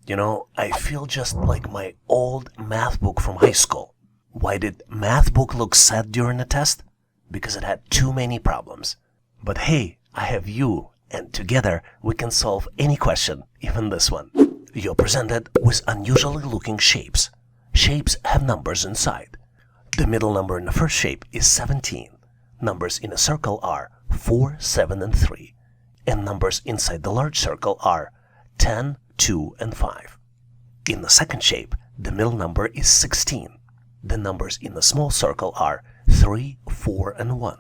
You know, I feel just like my old math book from high school. Why did math book look sad during the test? Because it had too many problems. But hey, I have you, and together we can solve any question, even this one. You're presented with unusually looking shapes. Shapes have numbers inside. The middle number in the first shape is 17. Numbers in a circle are 4, 7, and 3. And numbers inside the large circle are 10, 2, and 5. In the second shape, the middle number is 16. The numbers in the small circle are 3, 4, and 1.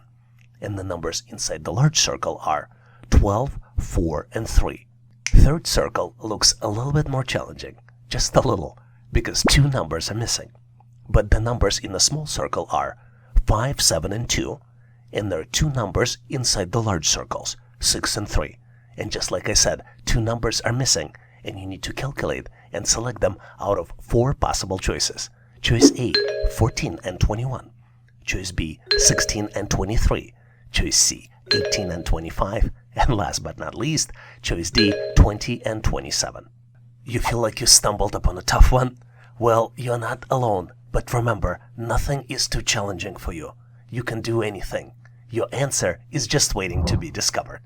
And the numbers inside the large circle are 12, 4, and 3. Third circle looks a little bit more challenging, just a little, because two numbers are missing. But the numbers in the small circle are 5, 7, and 2, and there are two numbers inside the large circles, 6 and 3. And just like I said, two numbers are missing, and you need to calculate and select them out of 4 possible choices. Choice A, 14 and 21. Choice B, 16 and 23. Choice C, 18 and 25. And last but not least, choice D, 20 and 27. You feel like you stumbled upon a tough one? Well, you're not alone, but remember, nothing is too challenging for you. You can do anything. Your answer is just waiting to be discovered.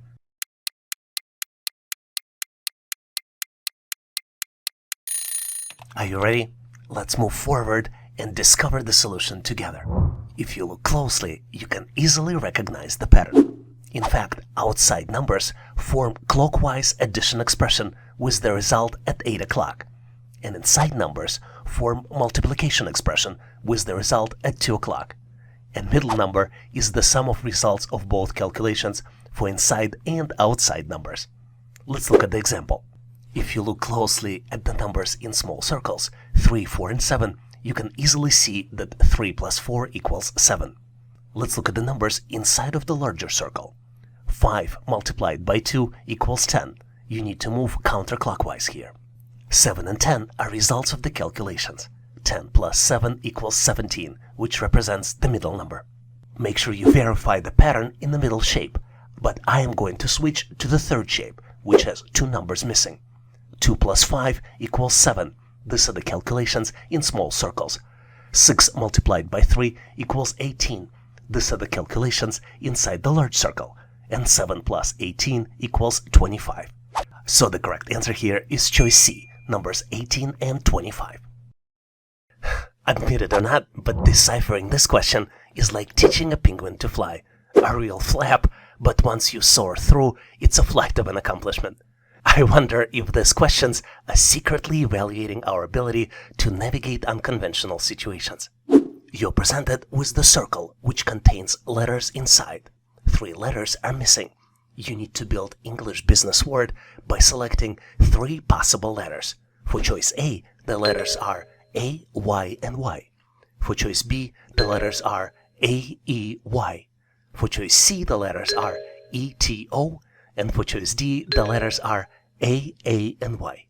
Are you ready? Let's move forward and discover the solution together. If you look closely, you can easily recognize the pattern. In fact, outside numbers form clockwise addition expression with the result at 8 o'clock. And inside numbers form multiplication expression with the result at 2 o'clock. And middle number is the sum of results of both calculations for inside and outside numbers. Let's look at the example. If you look closely at the numbers in small circles, 3, 4, and 7, you can easily see that 3 plus 4 equals 7. Let's look at the numbers inside of the larger circle. 5 multiplied by 2 equals 10. You need to move counterclockwise here. 7 and 10 are results of the calculations. 10 plus 7 equals 17, which represents the middle number. Make sure you verify the pattern in the middle shape, but I am going to switch to the third shape, which has two numbers missing. 2 plus 5 equals 7. These are the calculations in small circles. 6 multiplied by 3 equals 18. These are the calculations inside the large circle. And 7 plus 18 equals 25. So the correct answer here is choice C, numbers 18 and 25. Admit it or not, but deciphering this question is like teaching a penguin to fly. A real flap, but once you soar through, it's a flight of an accomplishment. I wonder if these questions are secretly evaluating our ability to navigate unconventional situations. You're presented with the circle, which contains letters inside. 3 letters are missing. You need to build English business word by selecting 3 possible letters. For choice A, the letters are A, Y, and Y. For choice B, the letters are A, E, Y. For choice C, the letters are E, T, O. And for choice D, the letters are A, and Y.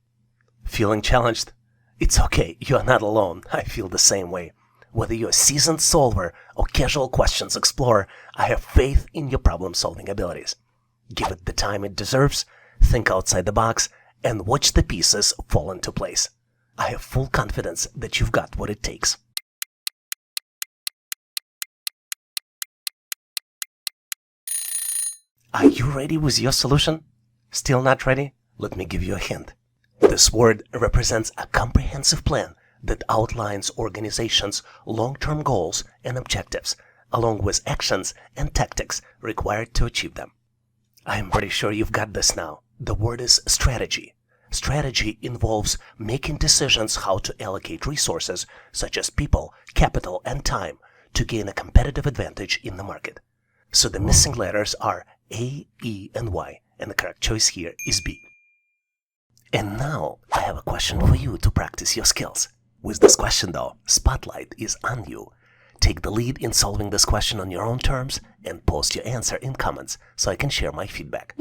Feeling challenged? It's okay, you're not alone. I feel the same way. Whether you're a seasoned solver or casual questions explorer, I have faith in your problem-solving abilities. Give it the time it deserves, think outside the box, and watch the pieces fall into place. I have full confidence that you've got what it takes. Are you ready with your solution? Still not ready? Let me give you a hint. This word represents a comprehensive plan that outlines organizations' long-term goals and objectives, along with actions and tactics required to achieve them. I am pretty sure you've got this now. The word is strategy. Strategy involves making decisions how to allocate resources, such as people, capital, and time, to gain a competitive advantage in the market. So the missing letters are A, E, and Y, and the correct choice here is B. And now I have a question for you to practice your skills. With this question though, spotlight is on you. Take the lead in solving this question on your own terms and post your answer in comments so I can share my feedback.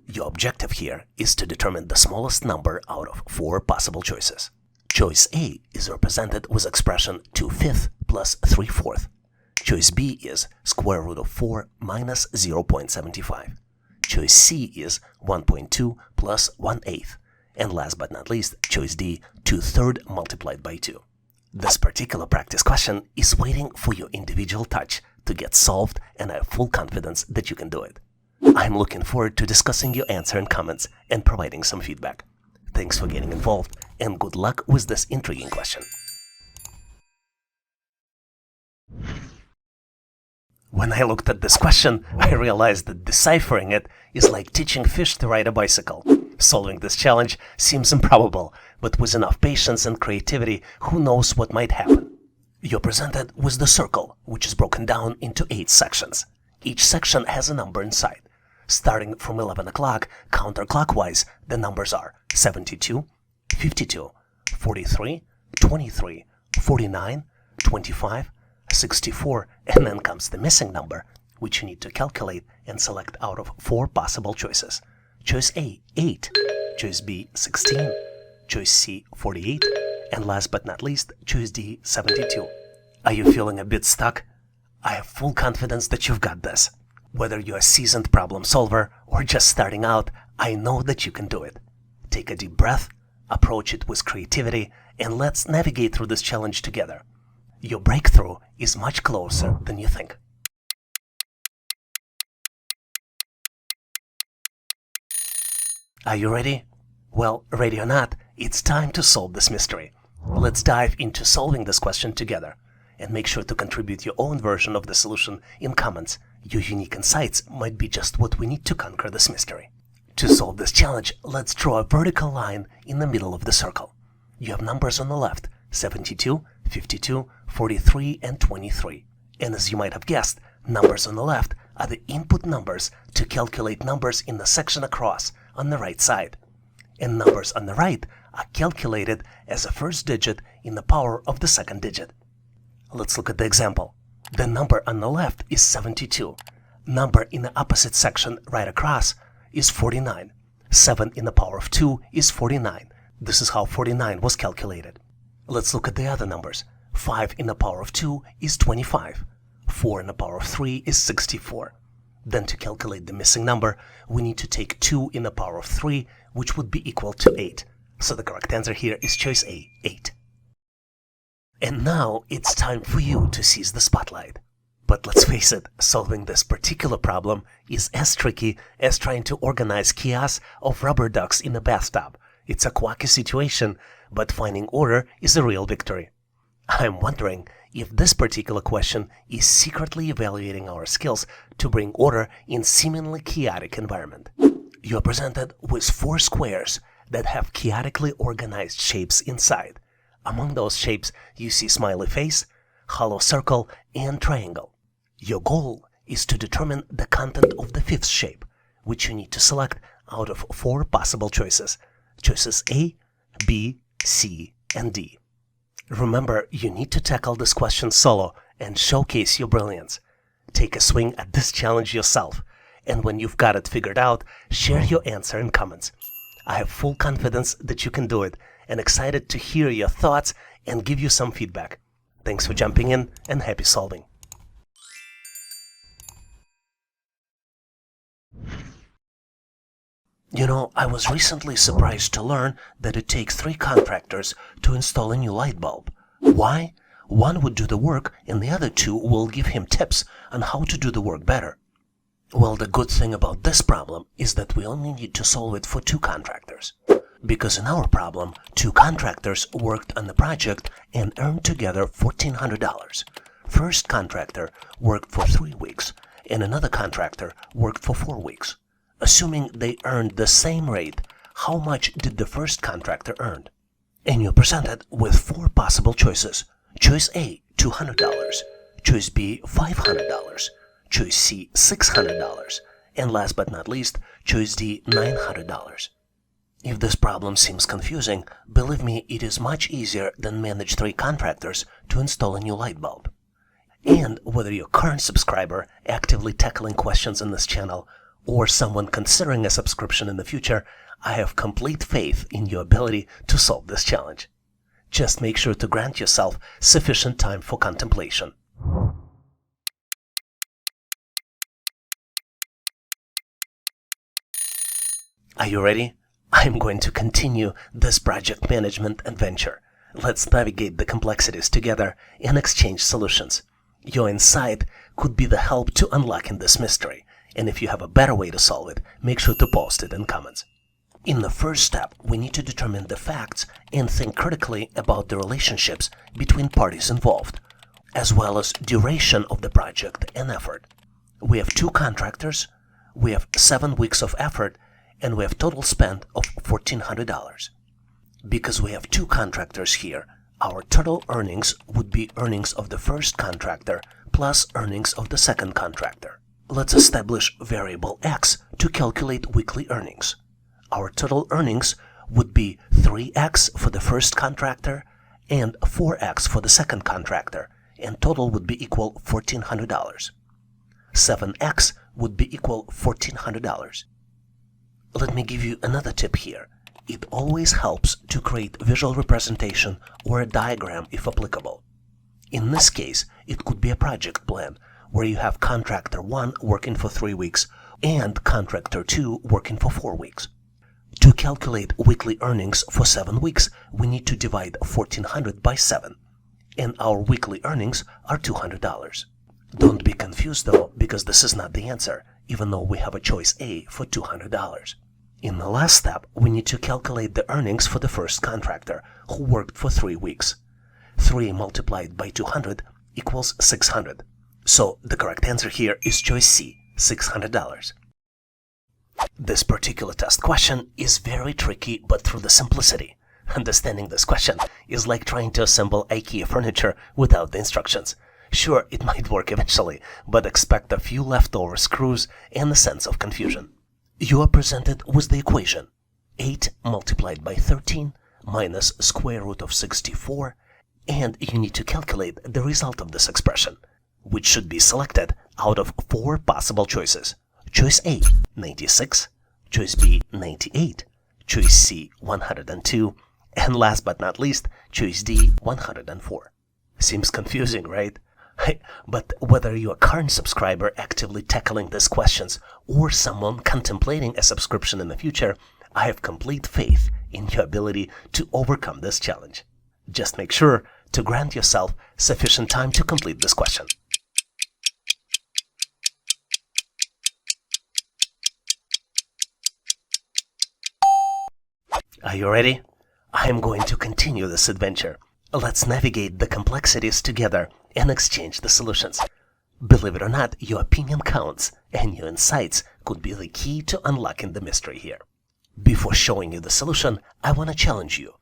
Your objective here is to determine the smallest number out of 4 possible choices. Choice A is represented with expression 2/5 plus 3/4. Choice B is square root of 4 minus 0.75. Choice C is 1.2 plus 1/8. And last but not least, choice D, 2/3 multiplied by 2. This particular practice question is waiting for your individual touch to get solved, and I have full confidence that you can do it. I'm looking forward to discussing your answer in comments and providing some feedback. Thanks for getting involved, and good luck with this intriguing question. When I looked at this question, I realized that deciphering it is like teaching fish to ride a bicycle. Solving this challenge seems improbable, but with enough patience and creativity, who knows what might happen. You're presented with the circle, which is broken down into 8 sections. Each section has a number inside. Starting from 11 o'clock, counterclockwise, the numbers are 72, 52, 43, 23, 49, 25, 64, and then comes the missing number, which you need to calculate and select out of 4 possible choices. Choice A, 8, choice B, 16, choice C, 48, and last but not least, choice D, 72. Are you feeling a bit stuck? I have full confidence that you've got this. Whether you're a seasoned problem solver or just starting out, I know that you can do it. Take a deep breath, approach it with creativity, and let's navigate through this challenge together. Your breakthrough is much closer than you think. Are you ready? Well, ready or not, it's time to solve this mystery. Let's dive into solving this question together. And make sure to contribute your own version of the solution in comments. Your unique insights might be just what we need to conquer this mystery. To solve this challenge, let's draw a vertical line in the middle of the circle. You have numbers on the left, 72, 52, 43, and 23. And as you might have guessed, numbers on the left are the input numbers to calculate numbers in the section across on the right side. And numbers on the right are calculated as a first digit in the power of the second digit. Let's look at the example. The number on the left is 72. Number in the opposite section right across is 49. 7 in the power of 2 is 49. This is how 49 was calculated. Let's look at the other numbers. 5 in the power of 2 is 25. 4 in the power of 3 is 64. Then to calculate the missing number, we need to take 2 in the power of 3, which would be equal to 8. So the correct answer here is choice A, 8. And now it's time for you to seize the spotlight. But let's face it, solving this particular problem is as tricky as trying to organize chaos of rubber ducks in a bathtub. It's a quacky situation, but finding order is a real victory. I'm wondering if this particular question is secretly evaluating our skills to bring order in seemingly chaotic environment. You're presented with 4 squares that have chaotically organized shapes inside. Among those shapes, you see smiley face, hollow circle, and triangle. Your goal is to determine the content of the 5th shape, which you need to select out of 4 possible choices. Choices A, B, C, and D. Remember, you need to tackle this question solo and showcase your brilliance. Take a swing at this challenge yourself, and when you've got it figured out, share your answer in comments. I have full confidence that you can do it, and excited to hear your thoughts and give you some feedback. Thanks for jumping in, and happy solving. You know, I was recently surprised to learn that it takes 3 contractors to install a new light bulb. Why? One would do the work and the other 2 will give him tips on how to do the work better. Well, the good thing about this problem is that we only need to solve it for 2 contractors. Because in our problem, 2 contractors worked on the project and earned together $1,400. First contractor worked for 3 weeks and another contractor worked for 4 weeks. Assuming they earned the same rate, how much did the first contractor earn? And you're presented with 4 possible choices. Choice A, $200. Choice B, $500. Choice C, $600. And last but not least, choice D, $900. If this problem seems confusing, believe me, it is much easier than manage 3 contractors to install a new light bulb. And whether you're a current subscriber actively tackling questions in this channel, or someone considering a subscription in the future, I have complete faith in your ability to solve this challenge. Just make sure to grant yourself sufficient time for contemplation. Are you ready? I'm going to continue this project management adventure. Let's navigate the complexities together and exchange solutions. Your insight could be the help to unlocking this mystery, and if you have a better way to solve it, make sure to post it in comments. In the first step, we need to determine the facts and think critically about the relationships between parties involved, as well as duration of the project and effort. We have 2 contractors, we have 7 weeks of effort, and we have total spend of $1,400. Because we have 2 contractors here, our total earnings would be earnings of the first contractor plus earnings of the second contractor. Let's establish variable X to calculate weekly earnings. Our total earnings would be 3X for the first contractor and 4X for the second contractor, and total would be equal $1,400. 7X would be equal $1,400. Let me give you another tip here. It always helps to create visual representation or a diagram if applicable. In this case, it could be a project plan where you have contractor 1 working for 3 weeks and contractor 2 working for 4 weeks. To calculate weekly earnings for 7 weeks, we need to divide 1,400 by 7, and our weekly earnings are $200. Don't be confused though, because this is not the answer, even though we have a choice A for $200. In the last step, we need to calculate the earnings for the first contractor, who worked for 3 weeks. 3 multiplied by 200 equals 600. So the correct answer here is choice C, $600. This particular test question is very tricky, but through the simplicity. Understanding this question is like trying to assemble IKEA furniture without the instructions. Sure, it might work eventually, but expect a few leftover screws and a sense of confusion. You are presented with the equation 8 multiplied by 13 minus square root of 64, and you need to calculate the result of this expression, which should be selected out of 4 possible choices. Choice A, 96, choice B, 98, choice C, 102, and last but not least, choice D, 104. Seems confusing, right? But whether you're a current subscriber actively tackling these questions or someone contemplating a subscription in the future, I have complete faith in your ability to overcome this challenge. Just make sure to grant yourself sufficient time to complete this question. Are you ready? I am going to continue this adventure. Let's navigate the complexities together and exchange the solutions. Believe it or not, your opinion counts, and your insights could be the key to unlocking the mystery here. Before showing you the solution, I want to challenge you.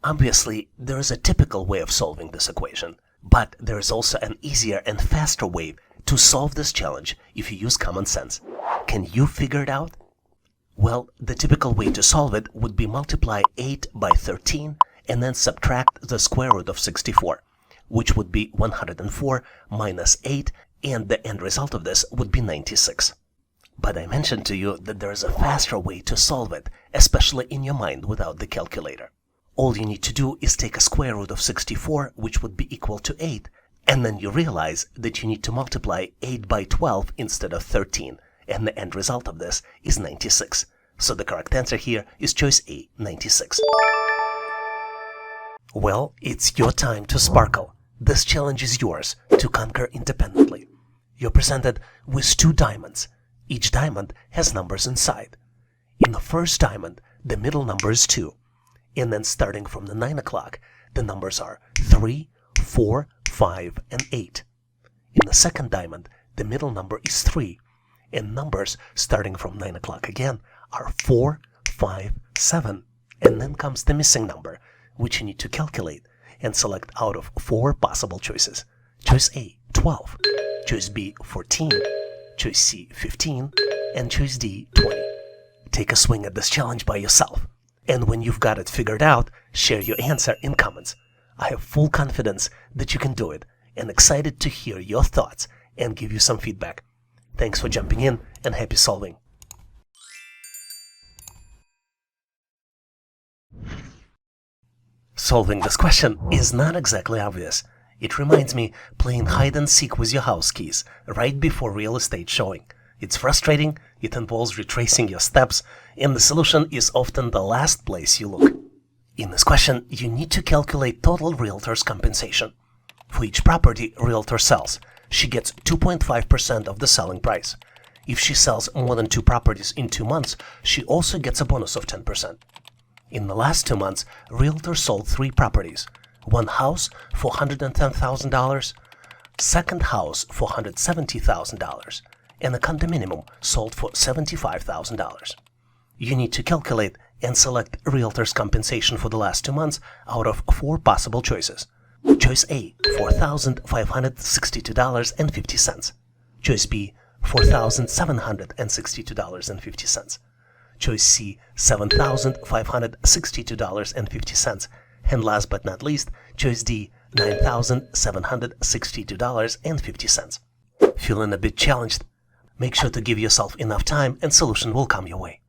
Obviously, there is a typical way of solving this equation, but there is also an easier and faster way to solve this challenge if you use common sense. Can you figure it out? Well, the typical way to solve it would be multiply 8 by 13 and then subtract the square root of 64, which would be 104 minus 8, and the end result of this would be 96. But I mentioned to you that there is a faster way to solve it, especially in your mind without the calculator. All you need to do is take a square root of 64, which would be equal to 8, and then you realize that you need to multiply 8 by 12 instead of 13, and the end result of this is 96. So the correct answer here is choice A, 96. Well, it's your time to sparkle. This challenge is yours to conquer independently. You're presented with 2 diamonds. Each diamond has numbers inside. In the first diamond, the middle number is 2. And then starting from the 9 o'clock, the numbers are 3, 4, 5, and 8. In the second diamond, the middle number is 3. And numbers starting from 9 o'clock again are 4, 5, 7. And then comes the missing number, which you need to calculate and select out of 4 possible choices. Choice A, 12. Choice B, 14. Choice C, 15. And choice D, 20. Take a swing at this challenge by yourself. And when you've got it figured out, share your answer in comments. I have full confidence that you can do it, and excited to hear your thoughts and give you some feedback. Thanks for jumping in, and happy solving. Solving this question is not exactly obvious. It reminds me playing hide and seek with your house keys right before real estate showing. It's frustrating, it involves retracing your steps, and the solution is often the last place you look. In this question, you need to calculate total realtor's compensation. For each property realtor sells, she gets 2.5% of the selling price. If she sells more than 2 properties in 2 months, she also gets a bonus of 10%. In the last 2 months, realtor sold 3 properties. One house for $110,000, second house for $170,000, and a condominium sold for $75,000. You need to calculate and select realtor's compensation for the last 2 months out of 4 possible choices. Choice A, $4,562.50. Choice B, $4,762.50. Choice C, $7,562.50. And last but not least, choice D, $9,762.50. Feeling a bit challenged? Make sure to give yourself enough time and solution will come your way.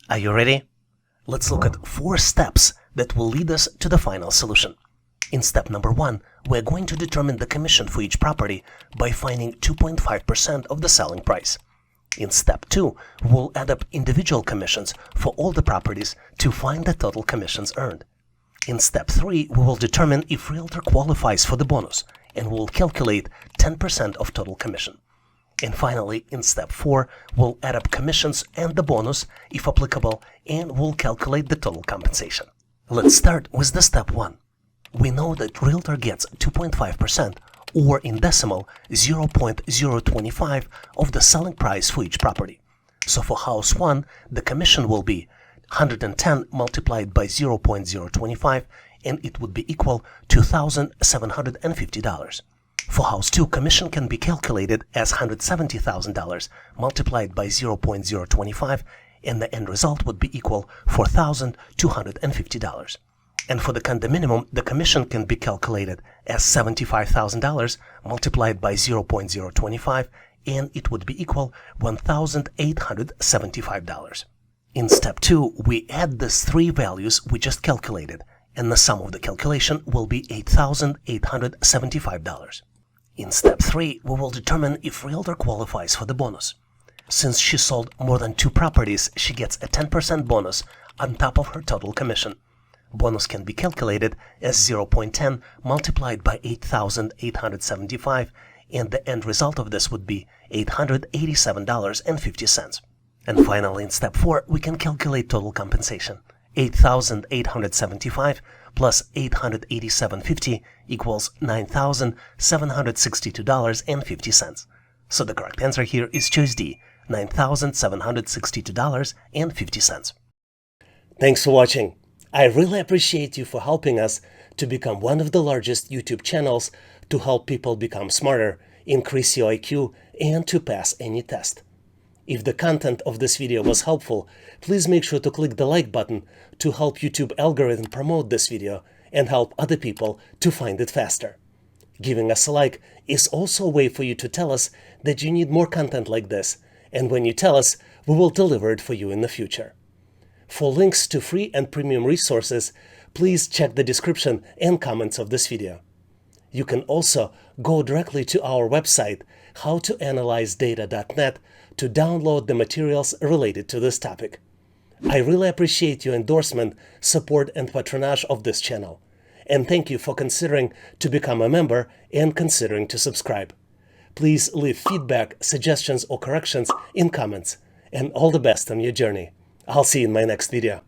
Are you ready? Let's look at 4 steps that will lead us to the final solution. In step number 1, we're going to determine the commission for each property by finding 2.5% of the selling price. In step 2, we'll add up individual commissions for all the properties to find the total commissions earned. In step 3, we will determine if realtor qualifies for the bonus, and we'll calculate 10% of total commission. And finally, in step 4, we'll add up commissions and the bonus, if applicable, and we'll calculate the total compensation. Let's start with the step 1. We know that realtor gets 2.5%, or in decimal, 0.025 of the selling price for each property. So for house 1, the commission will be 110 multiplied by 0.025, and it would be equal to $2,750. For house 2, commission can be calculated as $170,000 multiplied by 0.025, and the end result would be equal $4,250. And for the condominium, the commission can be calculated as $75,000 multiplied by 0.025, and it would be equal $1,875. In step 2, we add these 3 values we just calculated, and the sum of the calculation will be $8,875. In step 3, we will determine if realtor qualifies for the bonus. Since she sold more than 2 properties, she gets a 10% bonus on top of her total commission. Bonus can be calculated as 0.10 multiplied by 8,875, and the end result of this would be $887.50. And finally, in step 4, we can calculate total compensation. 8,875 plus 887.50 equals $9,762.50. So the correct answer here is choice D, $9,762.50. Thanks for watching. I really appreciate you for helping us to become one of the largest YouTube channels to help people become smarter, increase your IQ, and to pass any test. If the content of this video was helpful, please make sure to click the like button to help YouTube algorithm promote this video and help other people to find it faster. Giving us a like is also a way for you to tell us that you need more content like this, and when you tell us, we will deliver it for you in the future. For links to free and premium resources, please check the description and comments of this video. You can also go directly to our website, howtoanalyzedata.net, to download the materials related to this topic. I really appreciate your endorsement, support, and patronage of this channel. And thank you for considering to become a member and considering to subscribe. Please leave feedback, suggestions, or corrections in comments. And all the best on your journey. I'll see you in my next video.